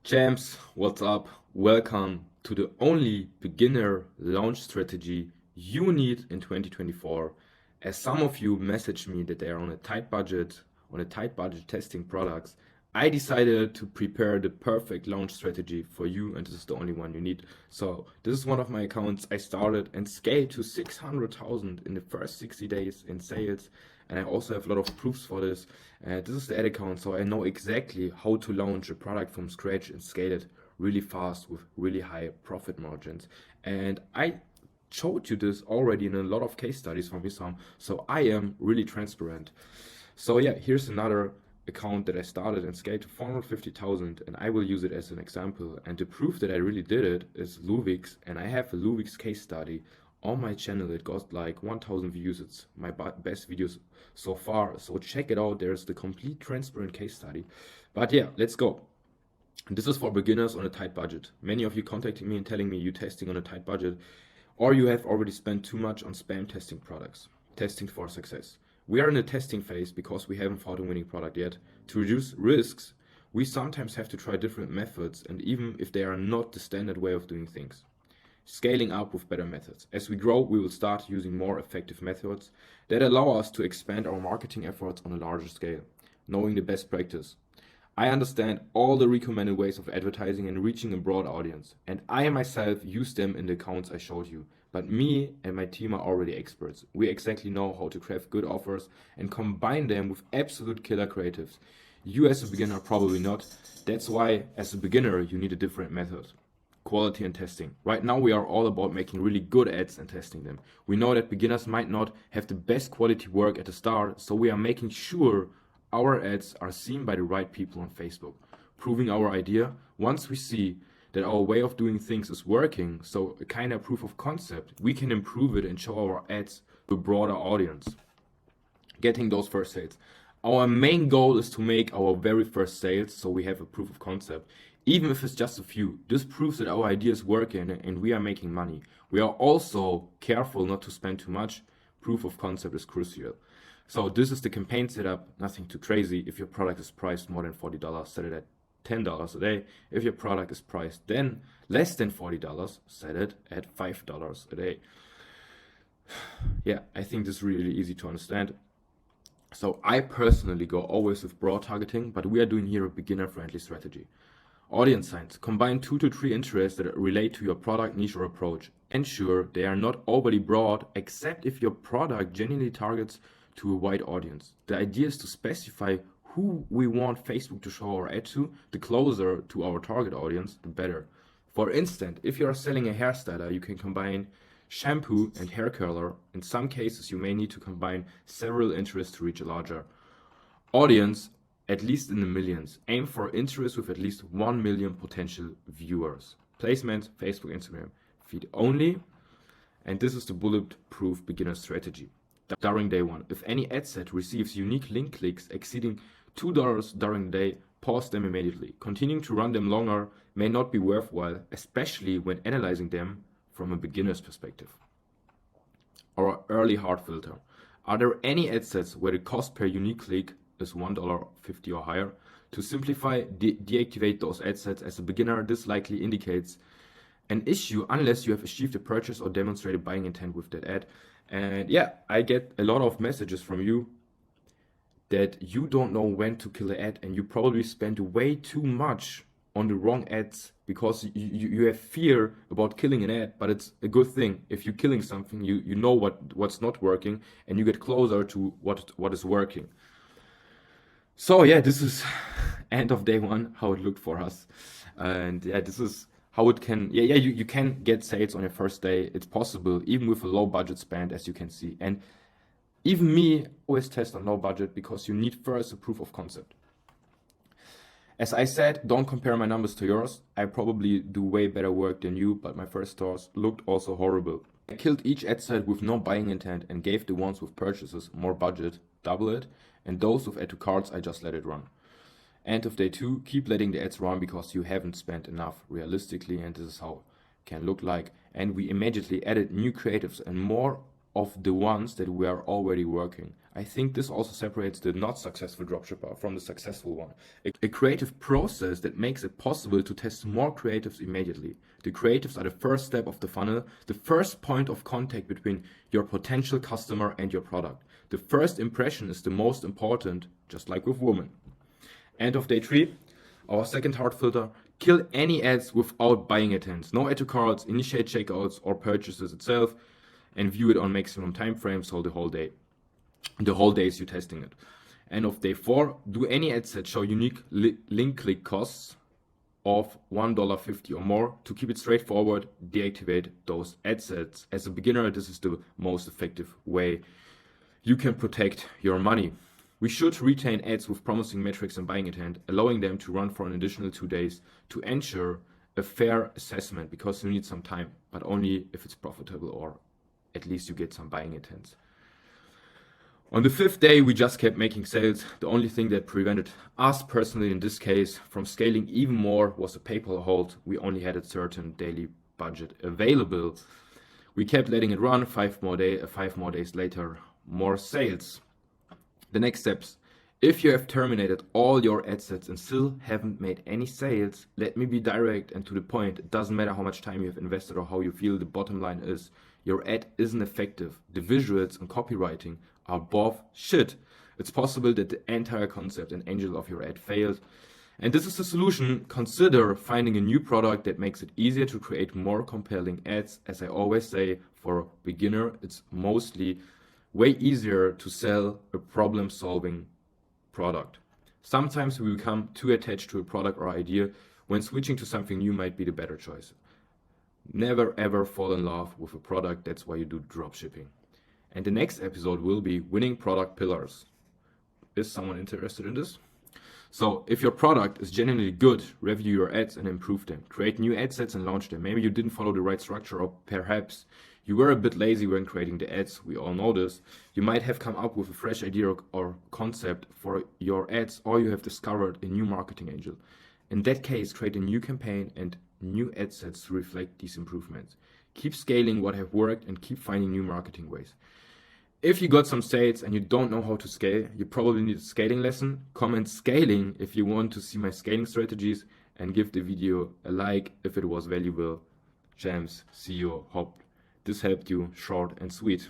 Champs, what's up? Welcome to the only beginner launch strategy you need in 2024. As some of you messaged me that they are on a tight budget, testing products, I decided to prepare the perfect launch strategy for you, and this is the only one you need. So this is one of my accounts I started and scaled to 600,000 in the first 60 days in sales. And I also have a lot of proofs for this. This is the ad account, so I know exactly how to launch a product from scratch and scale it really fast with really high profit margins. And I showed you this already in a lot of case studies from Wissam, so I am really transparent. So yeah, here's another account that I started and scaled to 450,000, and I will use it as an example. And the proof that I really did it is Luvix, and I have a Luvix case study on my channel. It got like 1,000 views. It's my best videos so far, so check it out. There's the complete transparent case study. But yeah, let's go. This is for beginners on a tight budget. Many of you contacting me and telling me you're testing on a tight budget, or you have already spent too much on spam testing products, testing for success. We are in a testing phase because we haven't found a winning product yet. To reduce risks, we sometimes have to try different methods, and even if they are not the standard way of doing things. Scaling up with better methods. As we grow, we will start using more effective methods that allow us to expand our marketing efforts on a larger scale, knowing the best practice. I understand all the recommended ways of advertising and reaching a broad audience, and I myself use them in the accounts I showed you. But me and my team are already experts. We exactly know how to craft good offers and combine them with absolute killer creatives. You as a beginner probably not. That's why as a beginner you need a different method. Quality and testing. Right now we are all about making really good ads and testing them. We know that beginners might not have the best quality work at the start, so we are making sure our ads are seen by the right people on Facebook, proving our idea. Once we see that our way of doing things is working, so a kind of proof of concept, we can improve it and show our ads to a broader audience. Getting those first sales. Our main goal is to make our very first sales, so we have a proof of concept. Even if it's just a few, this proves that our idea is working and we are making money. We are also careful not to spend too much. Proof of concept is crucial. So this is the campaign setup, nothing too crazy. If your product is priced more than $40, set it at $10 a day. If your product is priced then less than $40, set it at $5 a day. Yeah, I think this is really easy to understand. So I personally go always with broad targeting, but we are doing here a beginner-friendly strategy. Audience signs. Combine 2 to 3 interests that relate to your product, niche, or approach. Ensure they are not overly broad, except if your product genuinely targets to a wide audience. The idea is to specify who we want Facebook to show our ad to. The closer to our target audience, the better. For instance, if you are selling a hairstyler, you can combine shampoo and hair curler. In some cases, you may need to combine several interests to reach a larger audience, at least in the millions. Aim for interest with at least 1 million potential viewers. Placement, Facebook, Instagram, feed only. And this is the bulletproof beginner strategy. During day 1, if any ad set receives unique link clicks exceeding $2 during the day, pause them immediately. Continuing to run them longer may not be worthwhile, especially when analyzing them from a beginner's perspective. Our early hard filter. Are there any ad sets where the cost per unique click is $1.50 or higher? To simplify, deactivate those ad sets. As a beginner, this likely indicates an issue unless you have achieved a purchase or demonstrated buying intent with that ad. And yeah, I get a lot of messages from you that you don't know when to kill an ad, and you probably spend way too much on the wrong ads because you have fear about killing an ad. But it's a good thing. If you're killing something, you know what's not working, and you get closer to what is working. So yeah, this is end of day 1, how it looked for us. And yeah, this is how it can, you can get sales on your first day. It's possible, even with a low budget spend, as you can see. And even me always test on low budget because you need first a proof of concept. As I said, don't compare my numbers to yours. I probably do way better work than you, but my first stores looked also horrible. I killed each ad set with no buying intent and gave the ones with purchases more budget, double it, and those with add to carts, I just let it run. End of day 2, keep letting the ads run because you haven't spent enough realistically, and this is how it can look like. And we immediately added new creatives and more of the ones that we are already working. I think this also separates the not successful dropshipper from the successful one. A creative process that makes it possible to test more creatives immediately. The creatives are the first step of the funnel, the first point of contact between your potential customer and your product. The first impression is the most important, just like with women. End of day 3, our second hard filter: kill any ads without buying attempts. No add to carts, initiate checkouts or purchases itself, and view it on maximum time frame, so the whole day is you testing it. End of day 4, do any ads that show unique link click costs of $1.50 or more. To keep it straightforward, deactivate those ad sets. As a beginner, this is the most effective way you can protect your money. We should retain ads with promising metrics and buying intent, allowing them to run for an additional 2 days to ensure a fair assessment, because you need some time, but only if it's profitable or at least you get some buying intents. On the 5th day, we just kept making sales. The only thing that prevented us personally in this case from scaling even more was a PayPal hold. We only had a certain daily budget available. We kept letting it run. 5 more days later, more sales. The next steps: if you have terminated all your ad sets and still haven't made any sales, let me be direct and to the point. It doesn't matter how much time you have invested or how you feel. The bottom line is your ad isn't effective. The visuals and copywriting are both shit. It's possible that the entire concept and angel of your ad failed. And this is the solution. Consider finding a new product that makes it easier to create more compelling ads. As I always say, for a beginner, it's mostly way easier to sell a problem-solving product. Sometimes we become too attached to a product or idea when switching to something new might be the better choice. Never ever fall in love with a product. That's why you do dropshipping. And the next episode will be winning product pillars. Is someone interested in this? So if your product is genuinely good, review your ads and improve them. Create new ad sets and launch them. Maybe you didn't follow the right structure, or perhaps you were a bit lazy when creating the ads. We all know this. You might have come up with a fresh idea or concept for your ads, or you have discovered a new marketing angel. In that case, create a new campaign and new ad sets to reflect these improvements. Keep scaling what have worked and keep finding new marketing ways. If you got some sales and you don't know how to scale, you probably need a scaling lesson. Comment scaling if you want to see my scaling strategies, and give the video a like if it was valuable. Jams, see you. Hope this helped you, short and sweet.